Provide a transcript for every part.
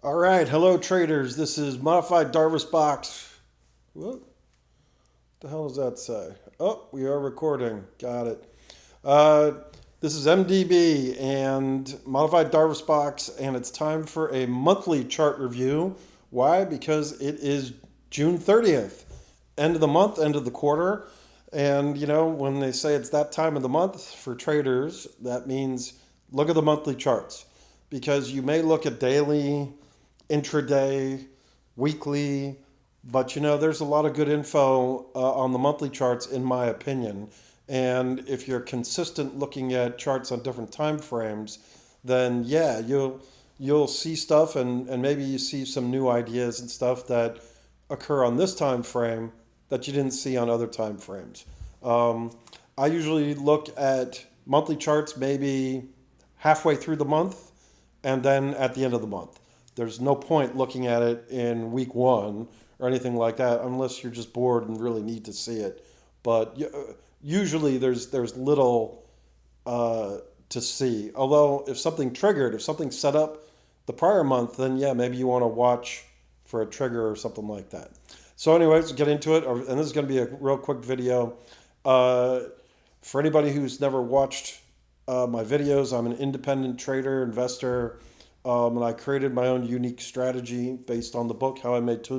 All right, hello traders. This is modified Darvas box. What the hell does that say? Oh, we are recording. Got it. Uh, this is MDB and modified Darvas box, and it's time for a monthly chart review. Why? Because it is June 30th, end of the month, end of the quarter. And when they say it's that time of the month for traders, that means look at the monthly charts because you may look at daily, intraday, weekly, but there's a lot of good info on the monthly charts, in my opinion. And if you're consistent looking at charts on different time frames, then yeah, you'll see stuff, and maybe you see some new ideas and stuff that occur on this time frame that you didn't see on other time frames. Um, I usually look at monthly charts maybe halfway through the month and then at the end of the month. There's no point looking at it in week one or anything like that unless you're just bored and really need to see it. But usually there's little uh, to see. Although if something triggered, if something set up the prior month, then yeah, maybe you want to watch for a trigger or something like that. So, anyways, get into it. And this is going to be a real quick video. Uh, for anybody who's never watched my videos, I'm an independent trader, investor, and I created my own unique strategy based on the book How I Made $2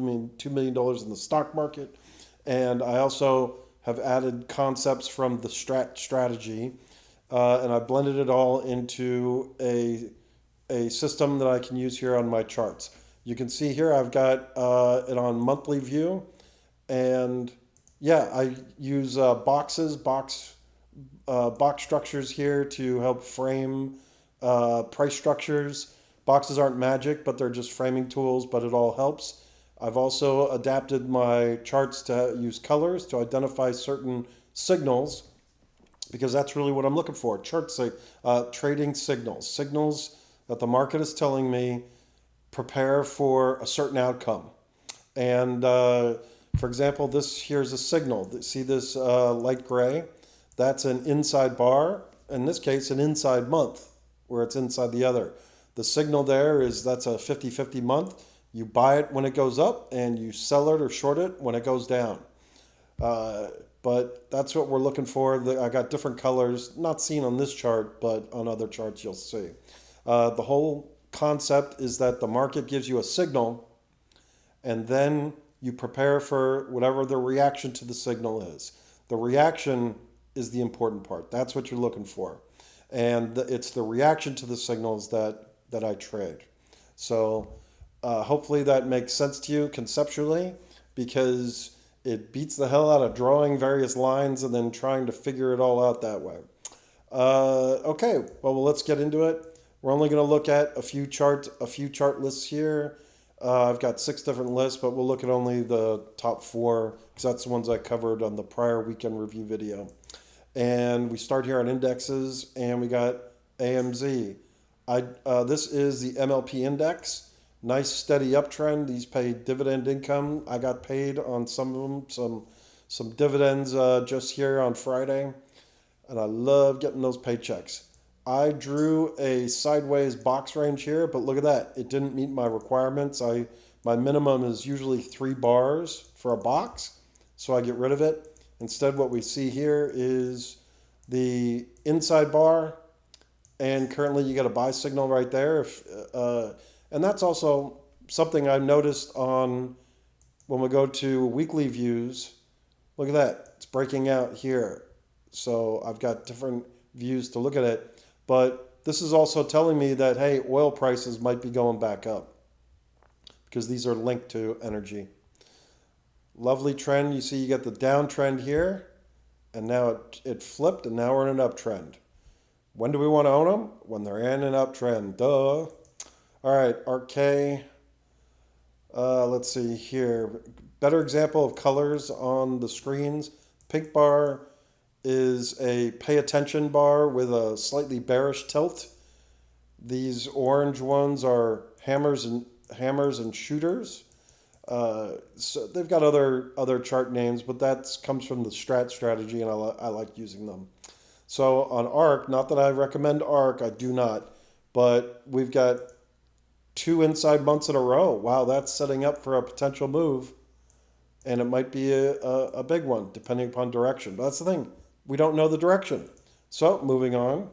million in the Stock Market. And I also have added concepts from the strategy, and I blended it all into a system that I can use here on my charts. You can see here I've got it on monthly view, and yeah, I use box structures here to help frame price structures. Boxes aren't magic, but they're just framing tools, but it all helps. I've also adapted my charts to use colors to identify certain signals because that's really what I'm looking for. Trading signals, signals that the market is telling me prepare for a certain outcome. And for example, this here's a signal. See this light gray? That's an inside bar. In this case, an inside month, where it's inside the other. The signal there is that's a 50-50 month. You buy it when it goes up, and you sell it or short it when it goes down. Uh, but that's what we're looking for. I got different colors, not seen on this chart, but on other charts you'll see. The whole concept is that the market gives you a signal, and then you prepare for whatever the reaction to the signal is. The reaction is the important part. That's what you're looking for. And it's the reaction to the signals that I trade. So hopefully that makes sense to you conceptually, because it beats the hell out of drawing various lines and then trying to figure it all out that way. Okay, well, let's get into it. We're only going to look at a few chart lists here. I've got 6 different lists, but we'll look at only the top four because that's the ones I covered on the prior weekend review video. And we start here on indexes, and we got AMZ. This is the MLP index. Nice steady uptrend. These pay dividend income. I got paid on some of them, some dividends just here on Friday, and I love getting those paychecks. I drew a sideways box range here, but look at that. It didn't meet my requirements. My minimum is usually 3 bars for a box, so I get rid of it. Instead, what we see here is the inside bar, and currently you get a buy signal right there. And that's also something I noticed on when we go to weekly views. Look at that. It's breaking out here. So I've got different views to look at it. But this is also telling me that, hey, oil prices might be going back up because these are linked to energy. Lovely trend. You see, you get the downtrend here, and now it flipped, and now we're in an uptrend. When do we want to own them? When they're in an uptrend. Duh. All right, RK. Let's see here. Better example of colors on the screens. Pink bar is a pay attention bar with a slightly bearish tilt. These orange ones are hammers and shooters. So they've got other chart names, but that comes from the strategy, and I like using them. So on ARC, not that I recommend ARC, I do not, but we've got 2 inside months in a row. Wow, that's setting up for a potential move, and it might be a big one depending upon direction. But that's the thing, we don't know the direction. So moving on,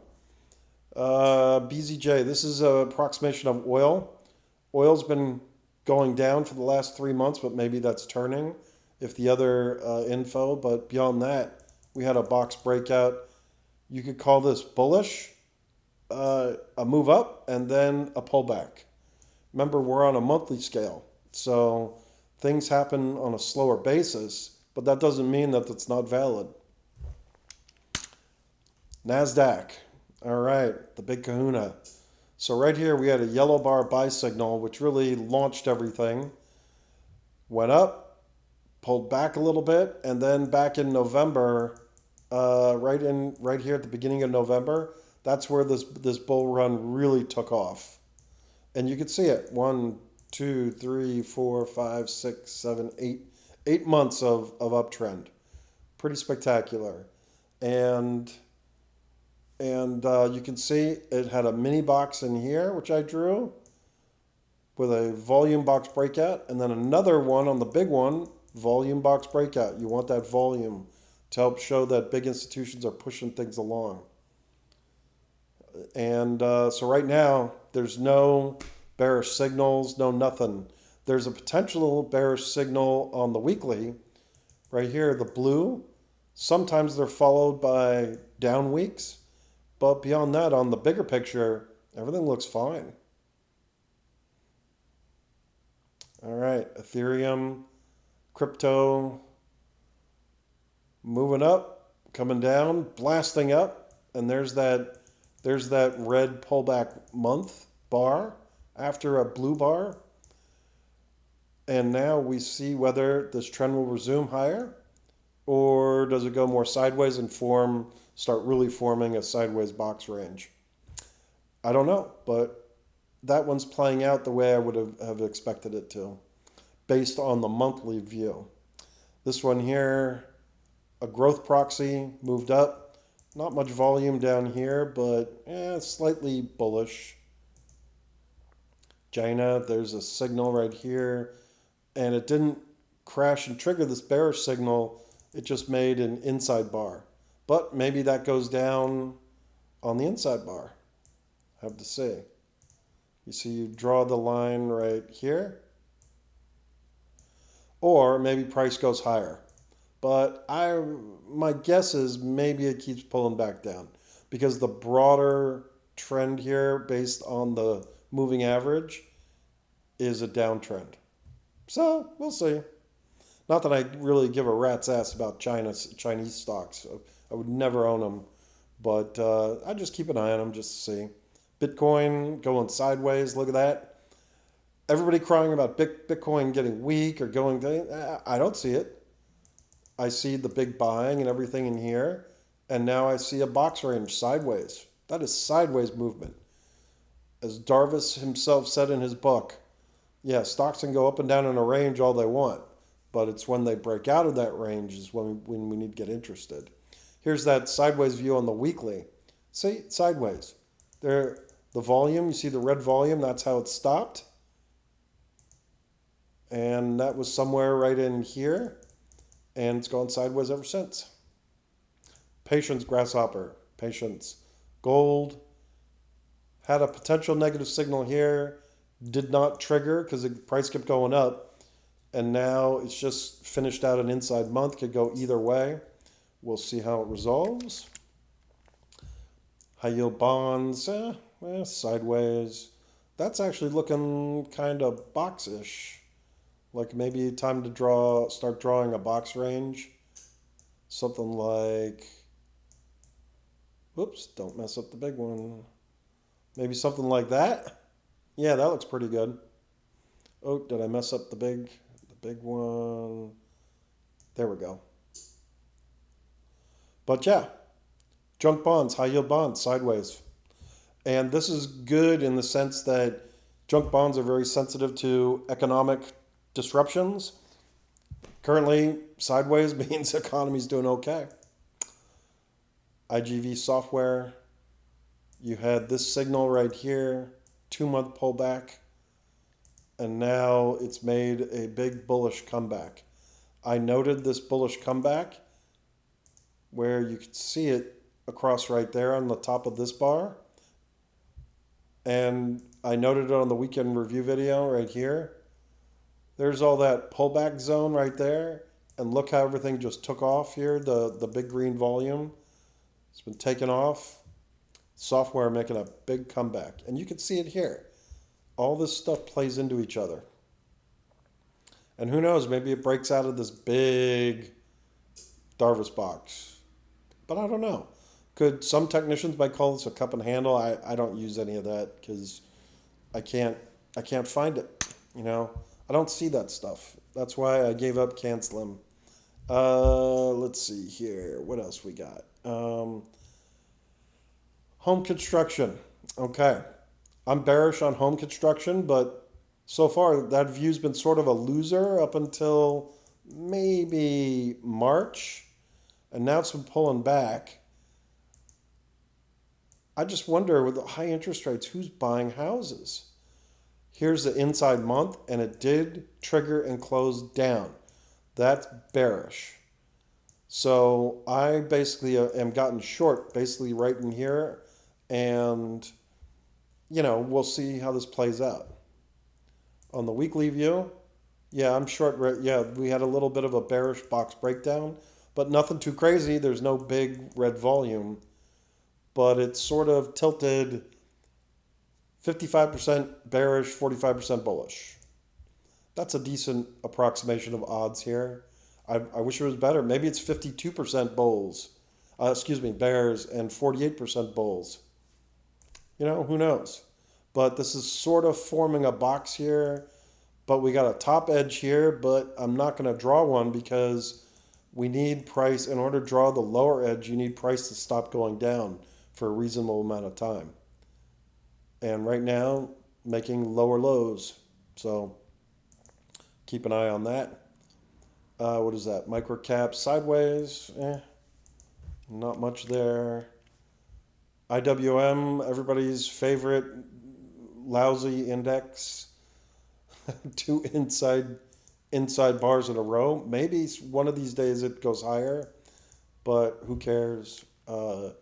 BZJ. This is an approximation of oil. Oil's been going down for the last 3 months, but maybe that's turning if the other info. But beyond that, we had a box breakout. You could call this bullish, a move up, and then a pullback. Remember, we're on a monthly scale, so things happen on a slower basis, but that doesn't mean that it's not valid. NASDAQ. All right, the big kahuna. So right here we had a yellow bar buy signal, which really launched everything. Went up, pulled back a little bit, and then back in November, right here at the beginning of November, that's where this bull run really took off. And you can see it. 1, 2, 3, 4, 5, 6, 7, 8. 8 months of uptrend. Pretty spectacular. And you can see it had a mini box in here, which I drew, with a volume box breakout, and then another one on the big one, volume box breakout. You want that volume to help show that big institutions are pushing things along. And so right now, there's no bearish signals, no nothing. There's a potential bearish signal on the weekly. Right here, the blue. Sometimes they're followed by down weeks. But beyond that, on the bigger picture, everything looks fine. All right, Ethereum, crypto, moving up, coming down, blasting up, and there's that red pullback month bar after a blue bar. And now we see whether this trend will resume higher, or does it go more sideways and start really forming a sideways box range. I don't know, but that one's playing out the way I would have expected it to, based on the monthly view. This one here, a growth proxy, moved up. Not much volume down here, but slightly bullish. China, there's a signal right here, and it didn't crash and trigger this bearish signal. It just made an inside bar. But maybe that goes down on the inside bar. Have to see. You see, you draw the line right here. Or maybe price goes higher. But my guess is maybe it keeps pulling back down, because the broader trend here based on the moving average is a downtrend. So we'll see. Not that I really give a rat's ass about Chinese stocks. I would never own them, but I just keep an eye on them just to see. Bitcoin going sideways. Look at that. Everybody crying about Bitcoin getting weak or going. I don't see it. I see the big buying and everything in here, and now I see a box range sideways. That is sideways movement. As Darvas himself said in his book, yeah, stocks can go up and down in a range all they want, but it's when they break out of that range is when we need to get interested. Here's that sideways view on the weekly. See, sideways. There, the volume, you see the red volume, that's how it stopped. And that was somewhere right in here. And it's gone sideways ever since. Patience, grasshopper. Patience. Gold. Had a potential negative signal here. Did not trigger because the price kept going up. And now it's just finished out an inside month. Could go either way. We'll see how it resolves. High yield bonds. Sideways. That's actually looking kind of boxish. Like maybe time to start drawing a box range. Something like, whoops, don't mess up the big one. Maybe something like that. Yeah, that looks pretty good. Oh, did I mess up the big one? There we go. But yeah, junk bonds, high yield bonds, sideways. And this is good in the sense that junk bonds are very sensitive to economic disruptions. Currently, sideways means the economy's doing okay. IGV software. You had this signal right here, 2-month pullback. and now it's made a big bullish comeback. I noted this bullish comeback where you could see it across right there on the top of this bar. And I noted it on the weekend review video right here. There's all that pullback zone right there. And look how everything just took off here, the big green volume. It's been taken off. Software making a big comeback. And you can see it here. All this stuff plays into each other. And who knows, maybe it breaks out of this big Darvas box. But I don't know. Could some technicians might call this a cup and handle? I don't use any of that because I can't find it. You know, I don't see that stuff. That's why I gave up Can Slim. Let's see here. What else we got? Home construction. Okay. I'm bearish on home construction, but so far that view's been sort of a loser up until maybe March. And now it's been pulling back. I just wonder with the high interest rates, who's buying houses? Here's the inside month, and it did trigger and close down. That's bearish. So I basically am gotten short, basically right in here, and we'll see how this plays out. On the weekly view, yeah, I'm short. Yeah, we had a little bit of a bearish box breakdown, but nothing too crazy. There's no big red volume, but it's sort of tilted 55% bearish, 45% bullish. That's a decent approximation of odds here. I wish it was better. Maybe it's 52% bears, and 48% bulls. Who knows? But this is sort of forming a box here. But we got a top edge here, but I'm not going to draw one because we need price. In order to draw the lower edge, you need price to stop going down for a reasonable amount of time. And right now, making lower lows. So keep an eye on that. What is that? Microcap sideways. Not much there. IWM, everybody's favorite lousy index. Two inside bars in a row. Maybe one of these days it goes higher, but who cares? I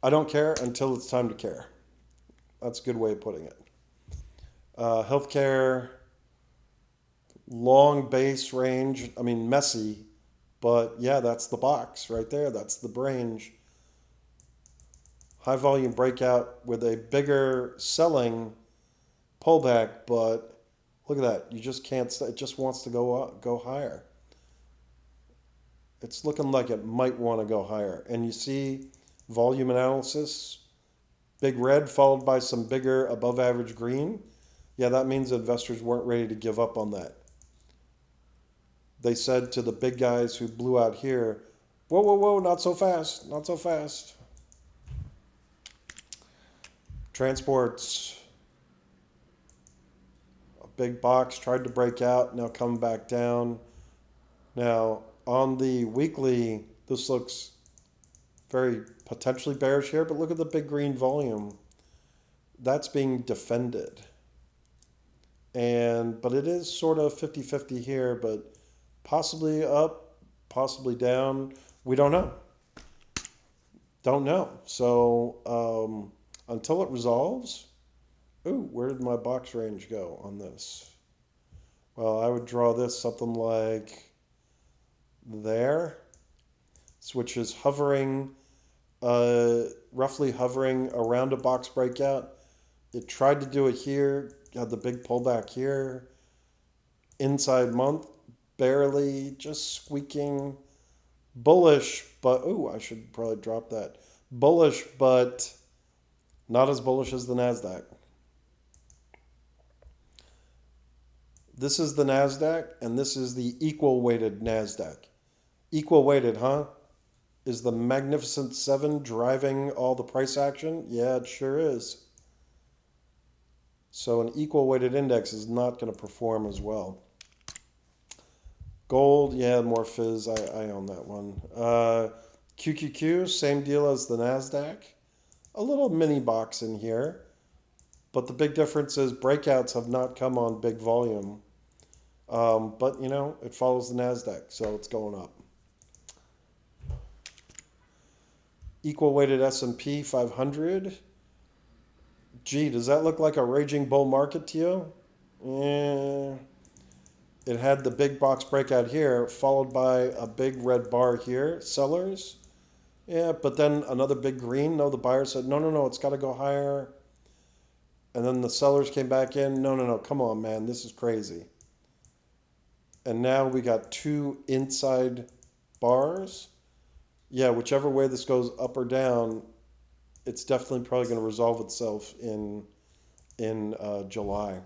don't care until it's time to care. That's a good way of putting it. Healthcare, long base range. I mean, messy, but yeah, that's the box right there. That's the range. High volume breakout with a bigger selling pullback, but look at that. You just can't. It just wants to go higher. It's looking like it might want to go higher. And you see volume analysis, big red followed by some bigger above average green. Yeah, that means investors weren't ready to give up on that. They said to the big guys who blew out here, whoa, whoa, whoa, not so fast, not so fast. Transports, a big box, tried to break out, now coming back down. Now, on the weekly, this looks very potentially bearish here, but look at the big green volume. That's being defended. But it is sort of 50-50 here, but possibly up, possibly down. We don't know. Don't know. So until it resolves, ooh, where did my box range go on this? Well, I would draw this something like there, which is hovering, roughly hovering around a box breakout. It tried to do it here, had the big pullback here. Inside month, barely, just squeaking. Bullish, but, ooh, I should probably drop that. Bullish, but not as bullish as the NASDAQ. This is the NASDAQ, and this is the equal weighted NASDAQ. Equal weighted, huh? Is the Magnificent Seven driving all the price action? Yeah, it sure is. So an equal weighted index is not going to perform as well. Gold, yeah, more fizz. I own that one. QQQ, same deal as the NASDAQ. A little mini box in here. But the big difference is breakouts have not come on big volume. But it follows the Nasdaq, so it's going up. Equal weighted S&P 500. Gee, does that look like a raging bull market to you? Yeah. It had the big box breakout here, followed by a big red bar here. Sellers. Yeah, but then another big green. No, the buyer said, no, no, no, it's got to go higher. And then the sellers came back in. No, no, no, come on, man, this is crazy. And now we got two inside bars. Yeah, whichever way this goes up or down, it's definitely probably going to resolve itself in July.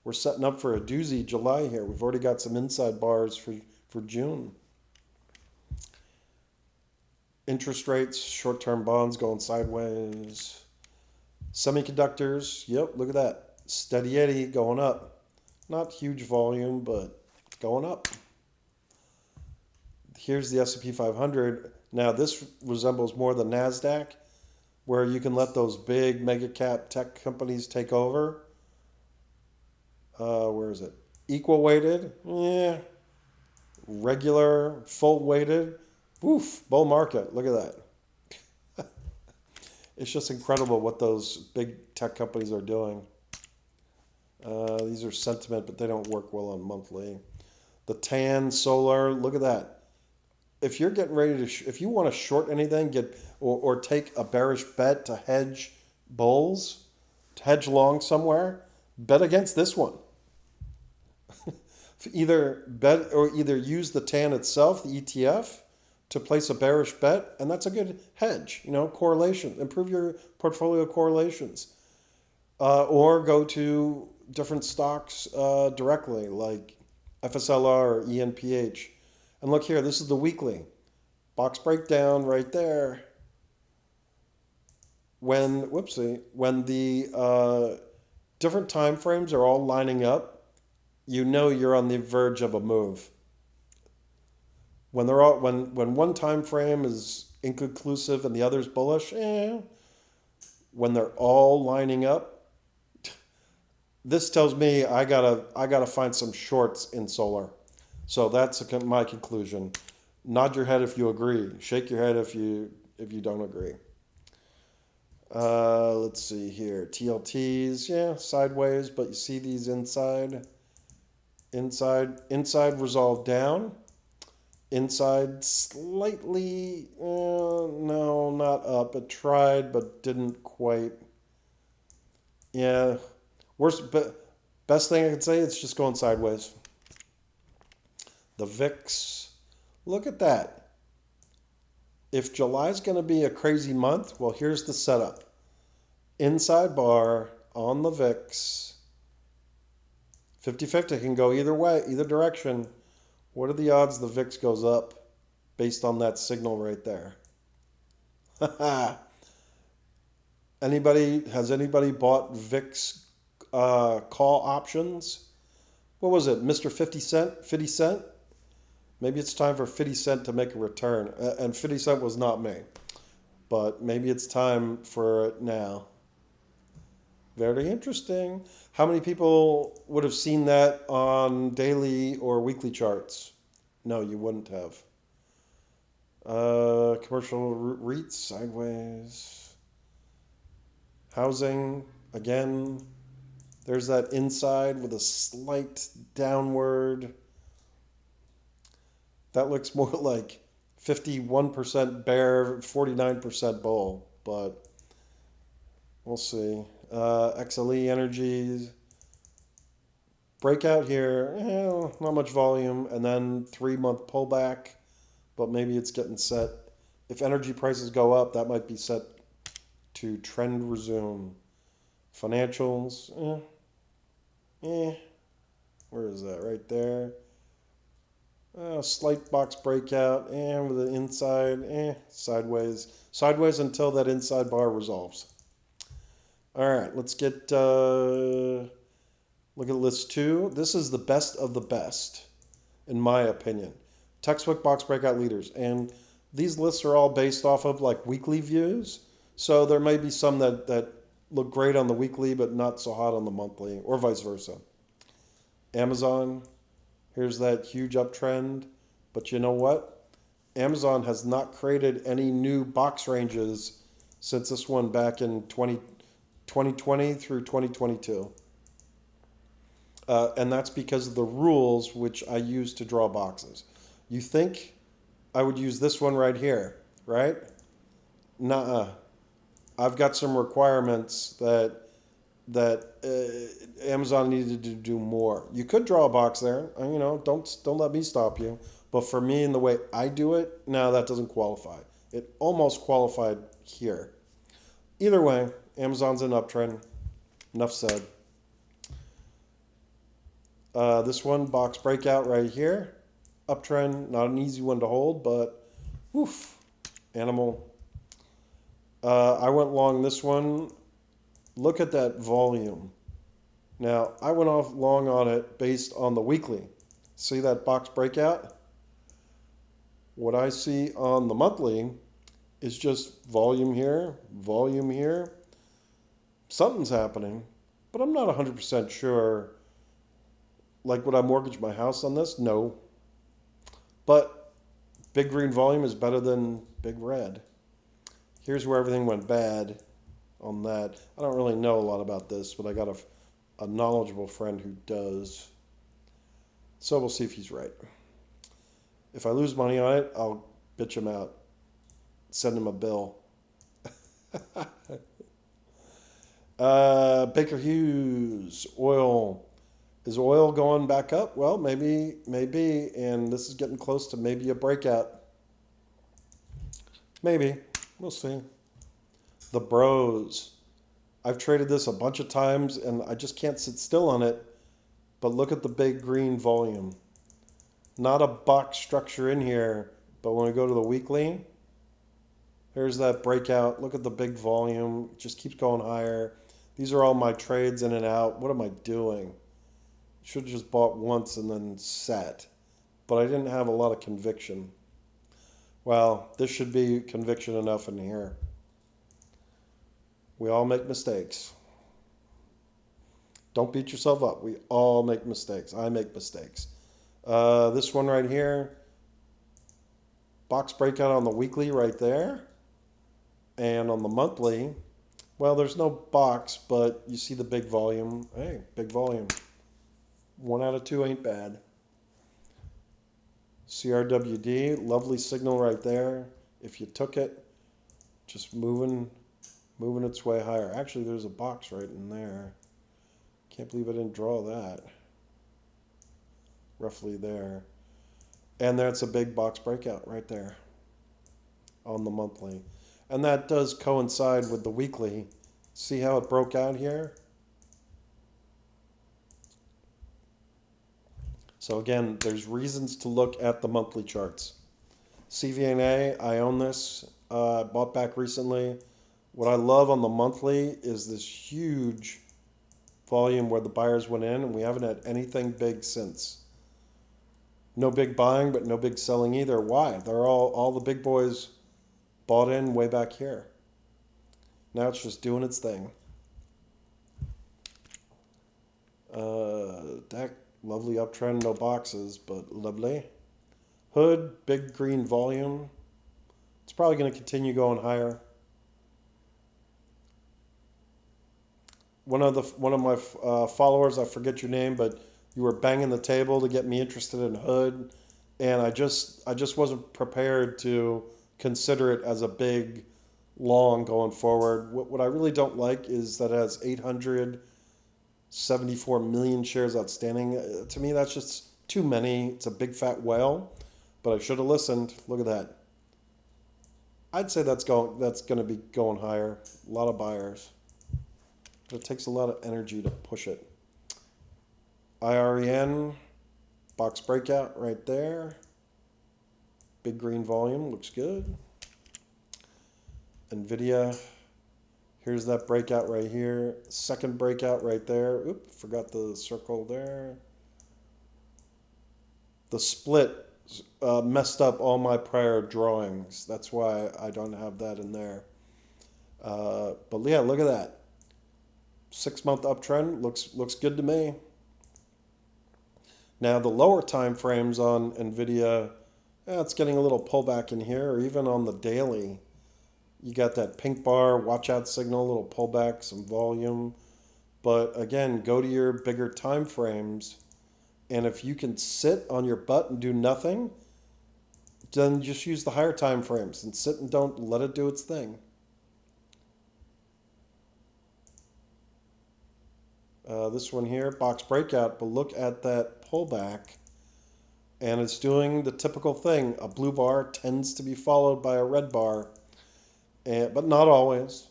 We're setting up for a doozy July here. We've already got some inside bars for June. Interest rates, short-term bonds going sideways. Semiconductors, yep, look at that. Steady Eddie going up. Not huge volume, but it's going up. Here's the S&P 500. Now this resembles more the Nasdaq, where you can let those big mega cap tech companies take over. Where is it? Equal weighted, yeah. Regular, full weighted, woof, bull market. Look at that. It's just incredible what those big tech companies are doing. These are sentiment, but they don't work well on monthly. The tan solar, look at that. If you're getting ready to, if you want to short anything, or take a bearish bet to hedge bulls, to hedge long somewhere, bet against this one. Either bet or either use the tan itself, the ETF, to place a bearish bet, and that's a good hedge. Correlation, improve your portfolio correlations, or go to different stocks directly, like FSLR or ENPH. And look here, this is the weekly box breakdown right there. When the different time frames are all lining up, you're on the verge of a move. When one time frame is inconclusive and the other's bullish, when they're all lining up, this tells me I gotta find some shorts in solar. So that's my conclusion. Nod your head if you agree. Shake your head if you don't agree. Let's see here. TLTs, yeah, sideways, but you see these inside resolve down. Inside slightly, no, not up. It tried, but didn't quite. Yeah, best thing I could say, it's just going sideways. The VIX, look at that. If July's going to be a crazy month, well, here's the setup. Inside bar on the VIX. 50-50 can go either way, either direction. What are the odds the VIX goes up based on that signal right there? Has anybody bought VIX call options? What was it, Mr. 50 Cent? 50 Cent? Maybe it's time for 50 Cent to make a return. And 50 Cent was not me. But maybe it's time for it now. Very interesting. How many people would have seen that on daily or weekly charts? No, you wouldn't have. Commercial REITs, sideways. Housing, again. There's that inside with a slight downward. That looks more like 51% bear, 49% bull, but we'll see. XLE Energies, breakout here, not much volume, and then 3-month pullback, but maybe it's getting set. If energy prices go up, that might be set to trend resume. Financials, where is that? Right there. Slight box breakout, and with the inside, sideways. Sideways until that inside bar resolves. All right, let's get, look at list 2. This is the best of the best, in my opinion. Textbook box breakout leaders. And these lists are all based off of like weekly views. So there may be some that look great on the weekly, but not so hot on the monthly, or vice versa. Amazon, here's that huge uptrend. But you know what? Amazon has not created any new box ranges since this one back in 2020 through 2022. And that's because of the rules which I use to draw boxes. You think I would use this one right here, right? Nuh-uh. I've got some requirements that Amazon needed to do more. You could draw a box there. Don't let me stop you. But for me and the way I do it, no, that doesn't qualify. It almost qualified here. Either way, Amazon's an uptrend. Enough said. This one, box breakout right here. Uptrend, not an easy one to hold, but woof, animal. I went long this one. Look at that volume. Now, I went off long on it based on the weekly. See that box breakout? What I see on the monthly is just volume here, volume here. Something's happening, but I'm not 100% sure. Like, would I mortgage my house on this? No. But big green volume is better than big red. Here's where everything went bad on that. I don't really know a lot about this, but I got a knowledgeable friend who does. So we'll see if he's right. If I lose money on it, I'll bitch him out. Send him a bill. Baker Hughes, oil. Is oil going back up? Well, maybe, and this is getting close to maybe a breakout. Maybe. We'll see. The Bros. I've traded this a bunch of times, and I just can't sit still on it. But look at the big green volume. Not a box structure in here, but when we go to the weekly, there's that breakout. Look at the big volume. It just keeps going higher. These are all my trades in and out. What am I doing? Should have just bought once and then sat. But I didn't have a lot of conviction. Well, this should be conviction enough in here. We all make mistakes. Don't beat yourself up. We all make mistakes. I make mistakes. This one right here, box breakout on the weekly right there. And on the monthly, well, there's no box, but you see the big volume. Hey, big volume. 1 out of 2 ain't bad. CRWD, lovely signal right there. If you took it, just moving its way higher. Actually, there's a box right in there. Can't believe I didn't draw that. Roughly there. And that's a big box breakout right there on the monthly. And that does coincide with the weekly. See how it broke out here? So again, there's reasons to look at the monthly charts. CVNA, I own this. Bought back recently. What I love on the monthly is this huge volume where the buyers went in, and we haven't had anything big since. No big buying, but no big selling either. Why? They're all the big boys bought in way back here. Now it's just doing its thing. Deck, lovely uptrend, no boxes, but lovely. Hood, big green volume. It's probably going to continue going higher. One of my followers, I forget your name, but you were banging the table to get me interested in Hood, and I just wasn't prepared to consider it as a big long going forward. What I really don't like is that it has 874 million shares outstanding. To me, that's just too many. It's a big fat whale, but I should have listened. Look at that. I'd say that's going to be going higher. A lot of buyers. But it takes a lot of energy to push it. IREN, box breakout right there. Big green volume, looks good. NVIDIA, here's that breakout right here. Second breakout right there. Oop, forgot the circle there. The split messed up all my prior drawings. That's why I don't have that in there. But yeah, look at that. 6-month uptrend looks good to me. Now the lower time frames on Nvidia, it's getting a little pullback in here, or even on the daily. You got that pink bar, watch out signal, a little pullback, some volume. But again, go to your bigger time frames, and if you can sit on your butt and do nothing, then just use the higher time frames and sit and don't let it do its thing. This one here, box breakout, but look at that pullback, and it's doing the typical thing. A blue bar tends to be followed by a red bar, but not always.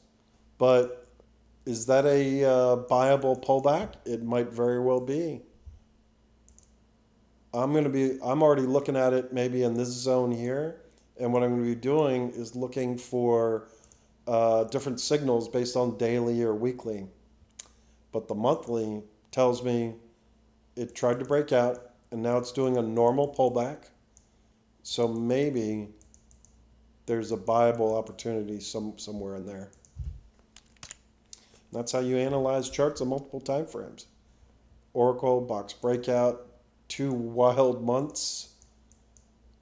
But is that a buyable pullback? It might very well be. I'm already looking at it maybe in this zone here, and what I'm going to be doing is looking for different signals based on daily or weekly. But the monthly tells me it tried to break out, and now it's doing a normal pullback. So maybe there's a buyable opportunity somewhere in there. That's how you analyze charts on multiple time frames. Oracle, box breakout, 2 wild months,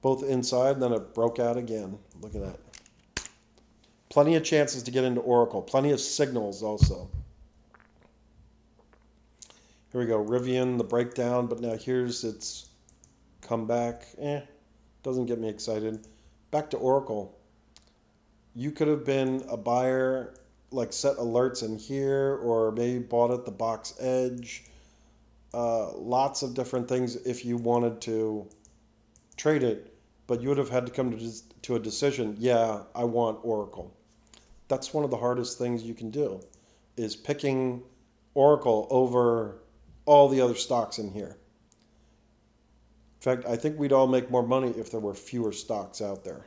both inside, and then it broke out again. Look at that. Plenty of chances to get into Oracle. Plenty of signals also. Here we go, Rivian, the breakdown, but now here's its comeback. Doesn't get me excited. Back to Oracle. You could have been a buyer, like set alerts in here, or maybe bought at the box edge. Lots of different things if you wanted to trade it, but you would have had to come to a decision. Yeah, I want Oracle. That's one of the hardest things you can do, is picking Oracle over all the other stocks in here. In fact, I think we'd all make more money if there were fewer stocks out there.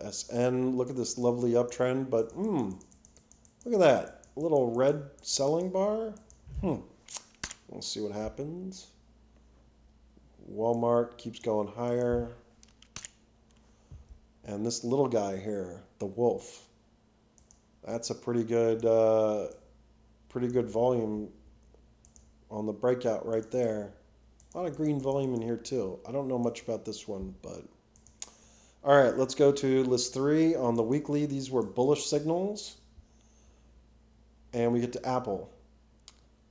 SN, look at this lovely uptrend, but look at that. A little red selling bar. We'll see what happens. Walmart keeps going higher. And this little guy here, the wolf, that's a pretty good volume on the breakout right there. A lot of green volume in here too. I don't know much about this one, but all right, let's go to list 3 on the weekly. These were bullish signals, and we get to Apple.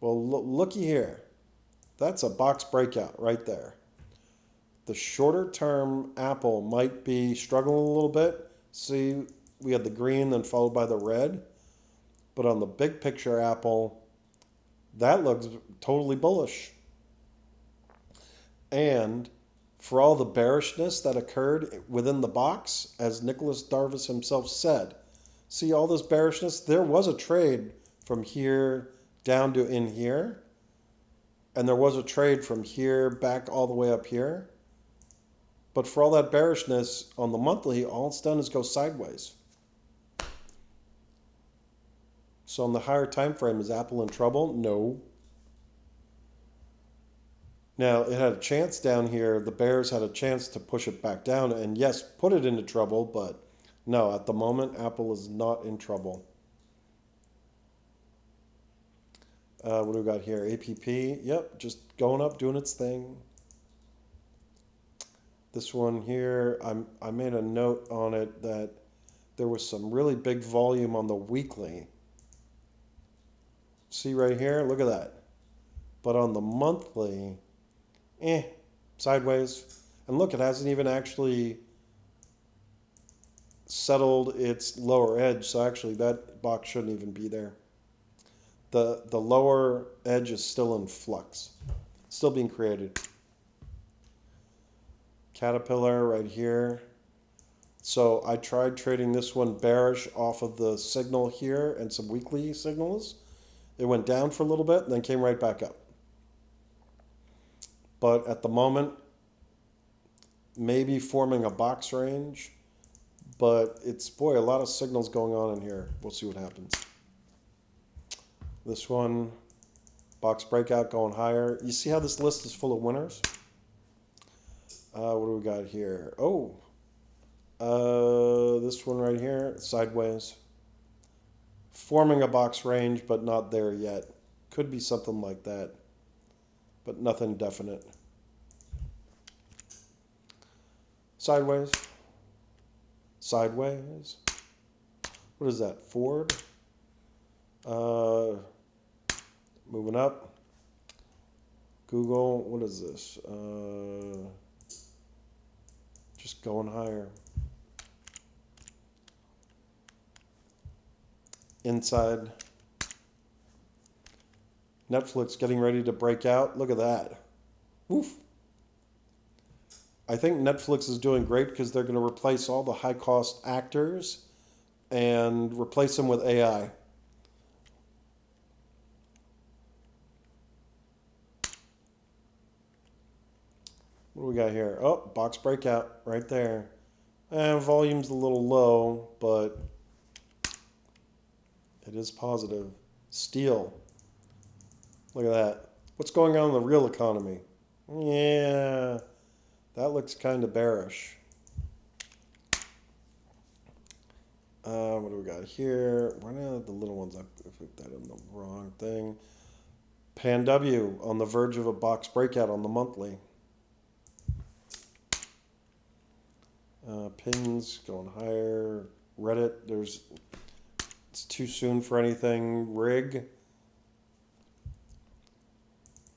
Well, looky here. That's a box breakout right there. The shorter term Apple might be struggling a little bit. See, we had the green then followed by the red. But on the big picture Apple, that looks totally bullish. And for all the bearishness that occurred within the box, as Nicholas Darvas himself said, see all this bearishness? There was a trade from here down to in here. And there was a trade from here back all the way up here. But for all that bearishness on the monthly, all it's done is go sideways. So on the higher time frame, is Apple in trouble? No. Now, it had a chance down here. The bears had a chance to push it back down and, yes, put it into trouble. But no, at the moment, Apple is not in trouble. What do we got here? APP. Yep, just going up, doing its thing. This one here, I made a note on it that there was some really big volume on the weekly. See right here? Look at that. But on the monthly, sideways. And look, it hasn't even actually settled its lower edge, so actually that box shouldn't even be there. The lower edge is still in flux, still being created. Caterpillar right here. So I tried trading this one bearish off of the signal here and some weekly signals. It went down for a little bit and then came right back up. But at the moment, maybe forming a box range, but it's, boy, a lot of signals going on in here. We'll see what happens. This one, box breakout going higher. You see how this list is full of winners? What do we got here? This one right here, sideways. forming a box range, but not there yet. Could be something like that, but nothing definite. Sideways. Sideways. What is that? Ford. Moving up. Google. What is this? Just going higher. Inside. Netflix getting ready to break out. Look at that. Woof. I think Netflix is doing great because they're going to replace all the high cost actors and replace them with AI. What do we got here? Oh, box breakout right there. Volume's a little low, but it is positive. Steel. Look at that. What's going on in the real economy? Yeah, that looks kind of bearish. What do we got here? Why not the little ones? I put that in the wrong thing. Pan W on the verge of a box breakout on the monthly. Pins going higher. Reddit, it's too soon for anything. Rig.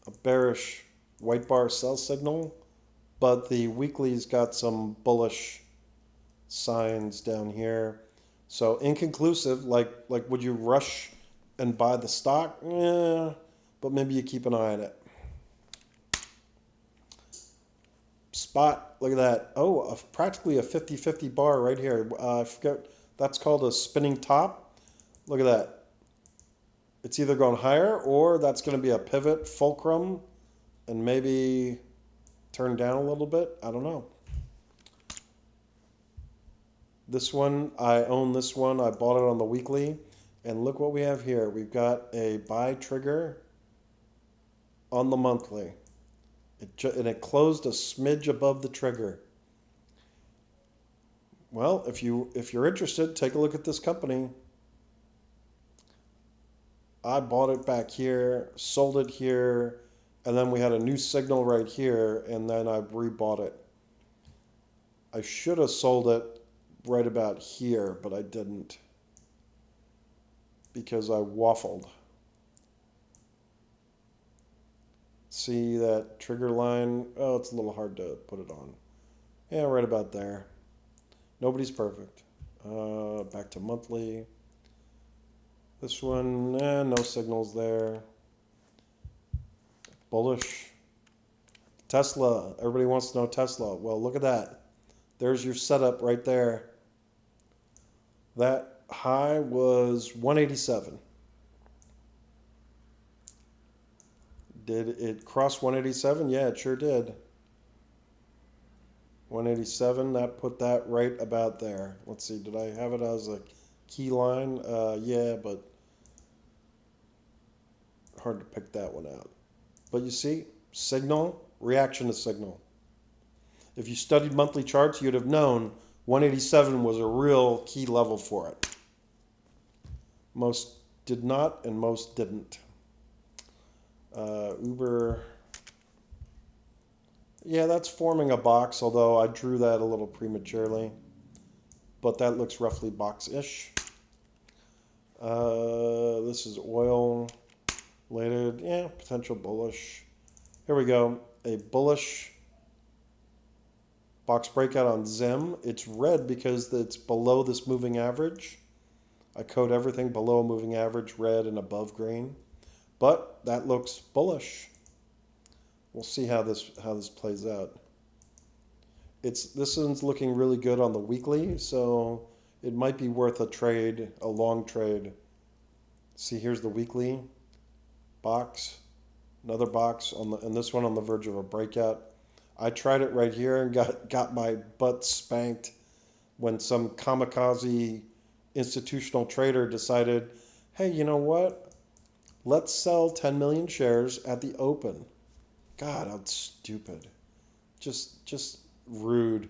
A bearish white bar sell signal, but the weekly's got some bullish signs down here. So inconclusive, like would you rush and buy the stock? Yeah, but maybe you keep an eye on it. Spot, look at that. Oh, practically a 50-50 bar right here. I forget, that's called a spinning top. Look at that. It's either going higher or that's going to be a pivot fulcrum and maybe turn down a little bit. I don't know. This one, I own this one. I bought it on the weekly. And look what we have here. We've got a buy trigger on the monthly. And it closed a smidge above the trigger. Well, if you're interested, take a look at this company. I bought it back here, sold it here, and then we had a new signal right here, and then I rebought it. I should have sold it right about here, but I didn't because I waffled. See that trigger line? Oh, it's a little hard to put it on. Yeah, right about there. Nobody's perfect. Back to monthly. This one, no signals there. Bullish. Tesla. Everybody wants to know Tesla. Well, look at that. There's your setup right there. That high was 187. Did it cross 187? Yeah, it sure did. 187, that put that right about there. Let's see, did I have it as a key line? Yeah, but hard to pick that one out. But you see, signal, reaction to signal. If you studied monthly charts, you'd have known 187 was a real key level for it. Most did not and most didn't. Uber, yeah, that's forming a box, although I drew that a little prematurely. But that looks roughly box-ish. This is oil related. Yeah, potential bullish. Here we go. A bullish box breakout on Zim. It's red because it's below this moving average. I code everything below a moving average, red, and above green. But that looks bullish. We'll see how this plays out. This one's looking really good on the weekly, so it might be worth a trade, a long trade. See, here's the weekly box, another box and this one on the verge of a breakout. I tried it right here and got my butt spanked when some kamikaze institutional trader decided, hey, you know what? Let's sell 10 million shares at the open. God, how stupid. Just rude.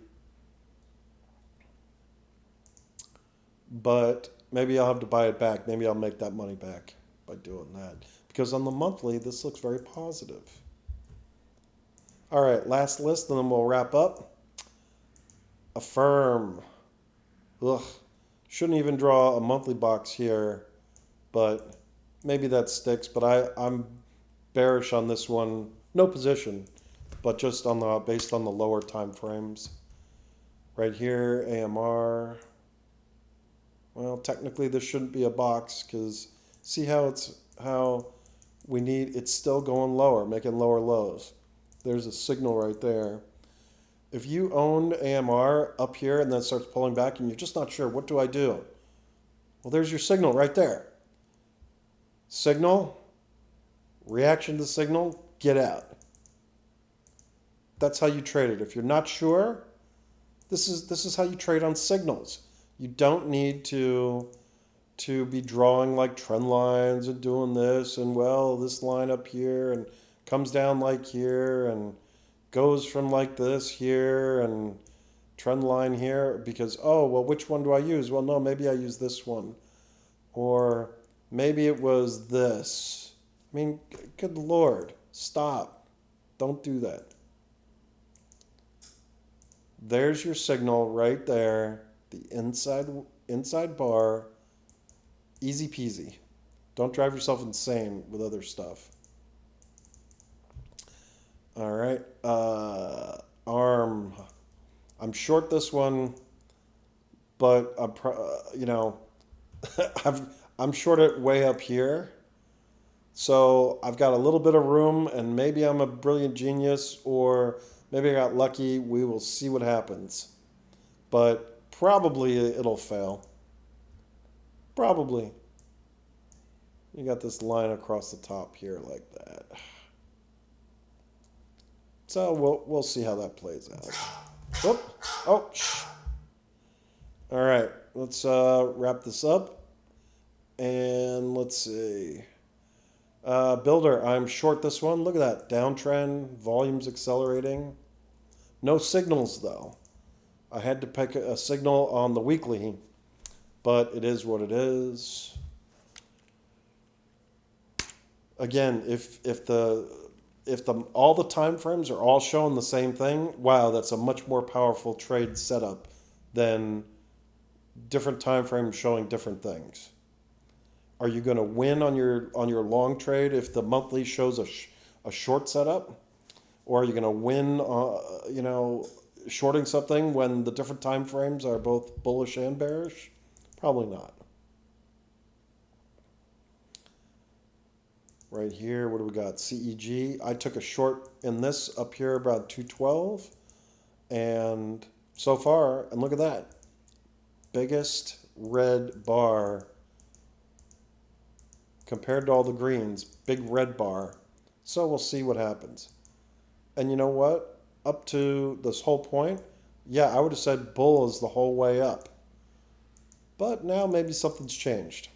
But maybe I'll have to buy it back. Maybe I'll make that money back by doing that. Because on the monthly, this looks very positive. All right, last list, and then we'll wrap up. Affirm. Ugh. Shouldn't even draw a monthly box here, but maybe that sticks. But I'm bearish on this one. No position, but just on the based on the lower time frames. Right here, AMR. Well, technically this shouldn't be a box because see how we need it's still going lower, making lower lows. There's a signal right there. If you own AMR up here and then starts pulling back and you're just not sure, what do I do? Well, there's your signal right there. Signal, reaction to signal, get out. That's how you trade it. If you're not sure, this is how you trade on signals. You don't need to be drawing like trend lines and doing this and well, this line up here and comes down like here and goes from like this here and trend line here because oh well, which one do I use? Well, no, maybe I use this one, or maybe it was this. I mean, good Lord, stop. Don't do that. There's your signal right there, the inside bar, easy peasy. Don't drive yourself insane with other stuff. All right, ARM. I'm short this one, but I'm short it way up here. So I've got a little bit of room, and maybe I'm a brilliant genius, or maybe I got lucky. We will see what happens. But probably it'll fail. Probably. You got this line across the top here like that. So we'll see how that plays out. Whoop. Oh, shh. All right. Let's wrap this up. And let's see. Builder, I'm short this one. Look at that. Downtrend, volumes accelerating. No signals, though. I had to pick a signal on the weekly, but it is what it is. Again, if all the time frames are all showing the same thing, wow, that's a much more powerful trade setup than different time frames showing different things. Are you going to win on your long trade if the monthly shows a short setup, or are you going to win shorting something when the different time frames are both bullish and bearish? Probably not. Right here, what do we got? CEG. I took a short in this up here about 212, and so far, and look at that, biggest red bar compared to all the greens, big red bar. So we'll see what happens. And you know what? Up to this whole point, yeah, I would have said bull is the whole way up. But now maybe something's changed.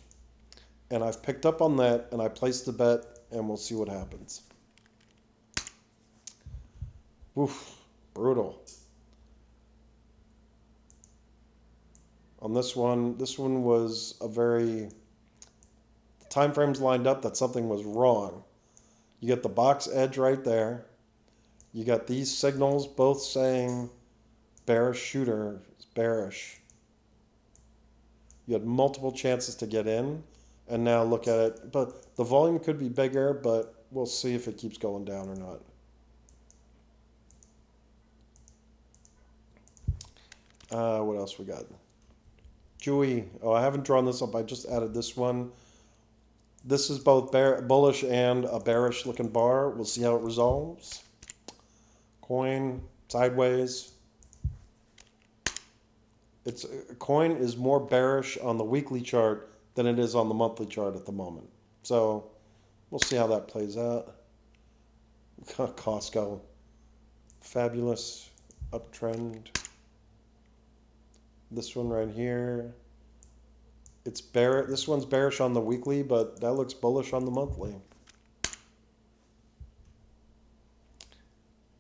And I've picked up on that, and I placed the bet, and we'll see what happens. Oof, brutal. On this one was a very... The time frames lined up that something was wrong. You get the box edge right there. You got these signals both saying bearish shooter, bearish. You had multiple chances to get in, and now look at it. But the volume could be bigger, but we'll see if it keeps going down or not. What else we got? Chewy. Oh, I haven't drawn this up. I just added this one. This is both bullish and a bearish looking bar. We'll see how it resolves. Coin sideways. Coin is more bearish on the weekly chart than it is on the monthly chart at the moment. So we'll see how that plays out. Costco, fabulous uptrend. This one right here, it's bearish. This one's bearish on the weekly, but that looks bullish on the monthly.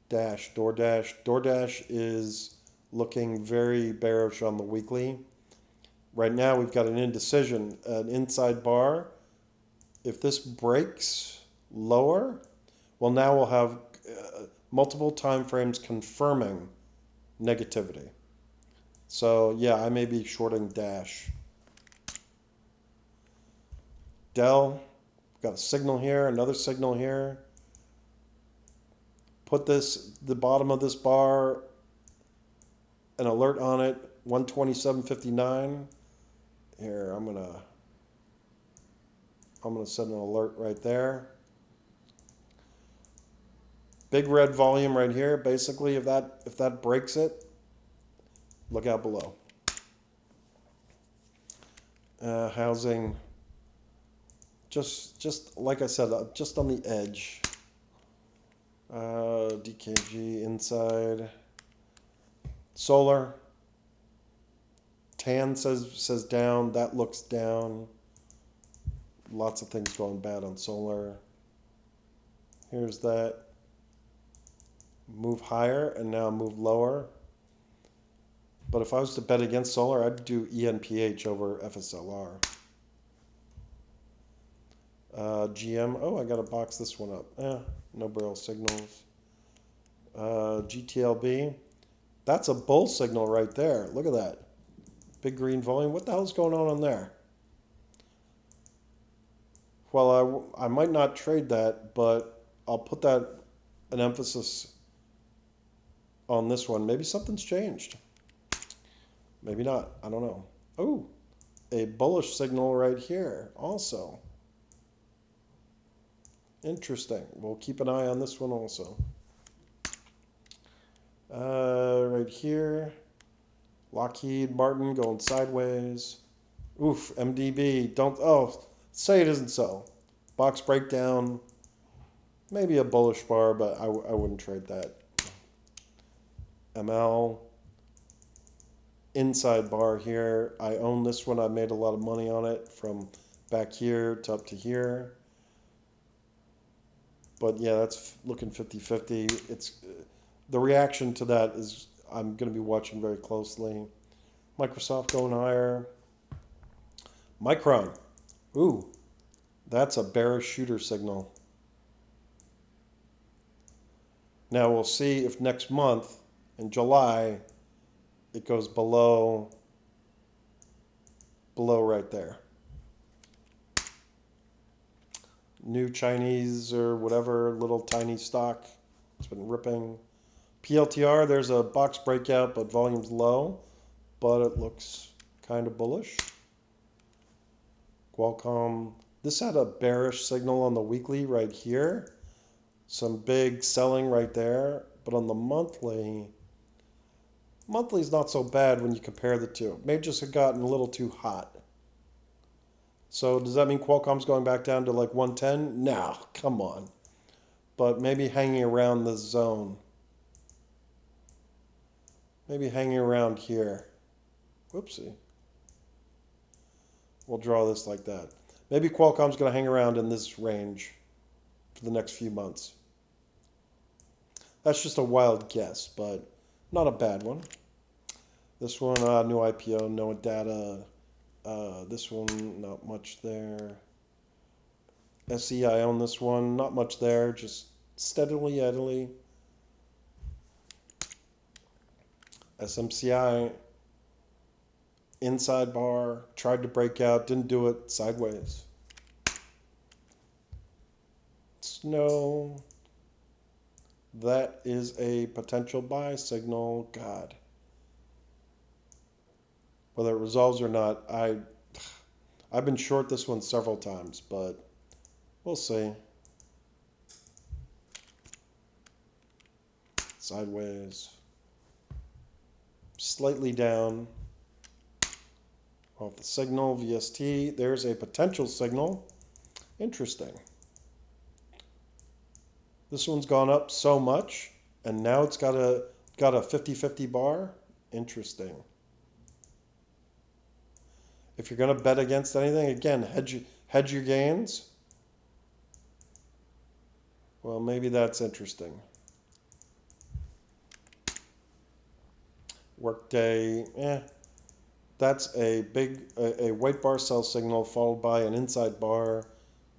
DoorDash is looking very bearish on the weekly. Right now we've got an indecision, an inside bar. If this breaks lower, well, now we'll have multiple time frames confirming negativity. So yeah, I may be shorting Dash. Dell, got a signal here, another signal here. Put the bottom of this bar, an alert on it, 127.59. Here, I'm gonna send an alert right there. Big red volume right here. Basically, if that breaks it, look out below. Housing, just like I said, just on the edge. DKG inside. Solar. Tan says down. That looks down. Lots of things going bad on solar. Here's that. Move higher and now move lower. But if I was to bet against solar, I'd do ENPH over FSLR. GM. Oh, I got to box this one up. No barrel signals. GTLB. That's a bull signal right there. Look at that. Big green volume. What the hell's going on there? Well, I might not trade that, but I'll put that an emphasis on this one. Maybe something's changed. Maybe not. I don't know. Oh, a bullish signal right here also. Interesting. We'll keep an eye on this one also. Right here, Lockheed Martin going sideways. Oof, MDB. Say it isn't so. Box breakdown. Maybe a bullish bar, but I wouldn't trade that. ML. Inside bar here. I own this one. I made a lot of money on it from back here to up to here. But yeah, that's looking 50-50. It's the reaction to that is I'm going to be watching very closely. Microsoft going higher. Micron. Ooh, that's a bearish shooter signal. Now we'll see if next month in July it goes below right there. New Chinese or whatever little tiny stock. It's been ripping. PLTR, there's a box breakout, but volume's low, but it looks kind of bullish. Qualcomm, this had a bearish signal on the weekly right here. Some big selling right there, but on the monthly's not so bad when you compare the two. May just have gotten a little too hot. So does that mean Qualcomm's going back down to like 110? No, come on. But maybe hanging around the zone. Maybe hanging around here. Whoopsie. We'll draw this like that. Maybe Qualcomm's going to hang around in this range for the next few months. That's just a wild guess, but not a bad one. This one, new IPO, no data. This one, not much there. SE, I own this one, not much there, just steadily, edily. SMCI, inside bar, tried to break out, didn't do it, sideways. Snow, that is a potential buy signal. God. Whether it resolves or not, I've been short this one several times, but we'll see. Sideways. Slightly down. Off the signal, VST. There's a potential signal. Interesting. This one's gone up so much, and now it's got a 50-50 bar. Interesting. If you're going to bet against anything, again, hedge your gains. Well, maybe that's interesting. Workday, That's a white bar sell signal followed by an inside bar,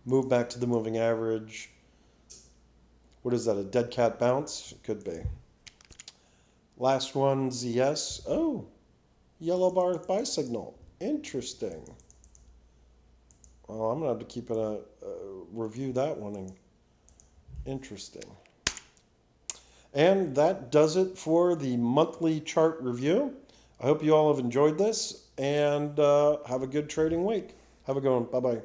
move back to the moving average. What is that, a dead cat bounce? Could be. Last one, ZS. Oh, yellow bar buy signal. Interesting. Well, I'm going to have to keep a review that one. Interesting. And that does it for the monthly chart review. I hope you all have enjoyed this and have a good trading week. Have a good one. Bye bye.